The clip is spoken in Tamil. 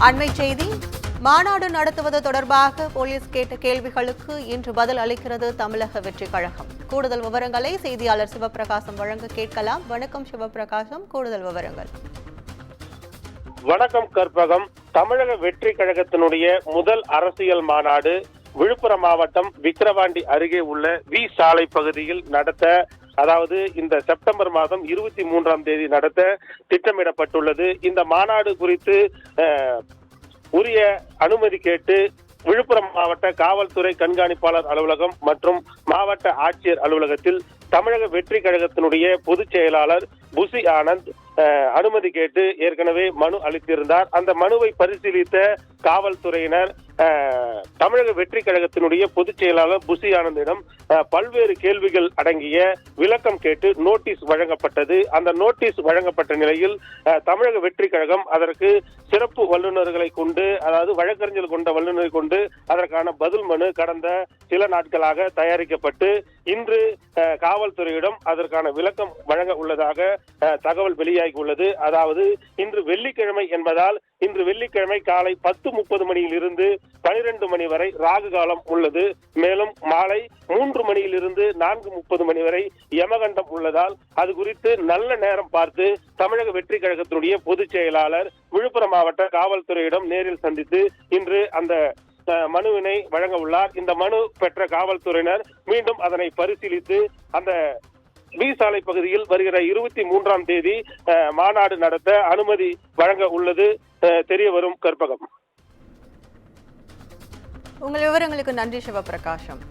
அண்மை செய்தி. மாநாடு நடத்துவது தொடர்பாக போலீஸ் கேட்ட கேள்விகளுக்கு இன்று பதில் அளிக்கிறது தமிழக வெற்றி கழகம். கூடுதல் விவரங்களை செய்தியாளர் சிவபிரகாசம் வழங்க கேட்கலாம். வணக்கம் சிவபிரகாசம், கூடுதல் விவரங்கள். வணக்கம் கற்பகம். தமிழக வெற்றி கழகத்தினுடைய முதல் அரசியல் மாநாடு விழுப்புரம் மாவட்டம் விக்கிரவாண்டி அருகே உள்ள வி சாலை பகுதியில் நடத்த, அதாவது இந்த செப்டம்பர் மாதம் 23 நடத்த திட்டமிடப்பட்டுள்ளது. இந்த மாநாடு குறித்து உரிய அனுமதி கேட்டு விழுப்புரம் மாவட்ட காவல்துறை கண்காணிப்பாளர் அலுவலகம் மற்றும் மாவட்ட ஆட்சியர் அலுவலகத்தில் தமிழக வெற்றி கழகத்தினுடைய பொதுச் செயலாளர் புசி ஆனந்த் அனுமதி கேட்டு ஏற்கனவே மனு அளித்திருந்தார். அந்த மனுவை பரிசீலித்த காவல்துறையினர் தமிழக வெற்றி கழகத்தினுடைய பொதுச் செயலாளர் புசி ஆனந்திடம் பல்வேறு கேள்விகள் அடங்கிய விளக்கம் கேட்டு நோட்டீஸ் வழங்கப்பட்டது. அந்த நோட்டீஸ் வழங்கப்பட்ட நிலையில் தமிழக வெற்றி கழகம் அதற்கு சிறப்பு வல்லுநர்களை கொண்டு, அதாவது வழக்கறிஞர் கொண்ட வல்லுநரை கொண்டு அதற்கான பதில் மனு கடந்த சில நாட்களாக தயாரிக்கப்பட்டு இன்று காவல்துறையிடம் அதற்கான விளக்கம் வழங்க உள்ளதாக தகவல் வெளியாகி உள்ளது. அதாவது இன்று வெள்ளிக்கிழமை என்பதால் இன்று வெள்ளிக்கிழமை காலை 10:30 மணியிலிருந்து 12 மணி வரை ராகு காலம் உள்ளது. மேலும் மாலை 3 மணியிலிருந்து 4:30 மணி வரை யமகண்டம் உள்ளதால் அது குறித்து நல்ல நேரம் பார்த்து தமிழக வெற்றி கழகத்தினுடைய பொதுச் செயலாளர் விழுப்புரம் மாவட்ட காவல்துறையிடம் நேரில் சந்தித்து இன்று அந்த மனுவினை வழங்க உள்ளார். இந்த மனு பெற்ற காவல்துறையினர் மீண்டும் அதனை பரிசீலித்து அந்த வி சாலை பகுதியில் வருகிற 23 மாநாடு நடத்த அனுமதி வழங்க உள்ளது தெரிய வரும் கற்பகம். உங்கள் விவரங்களுக்கு நன்றி சிவபிரகாசம்.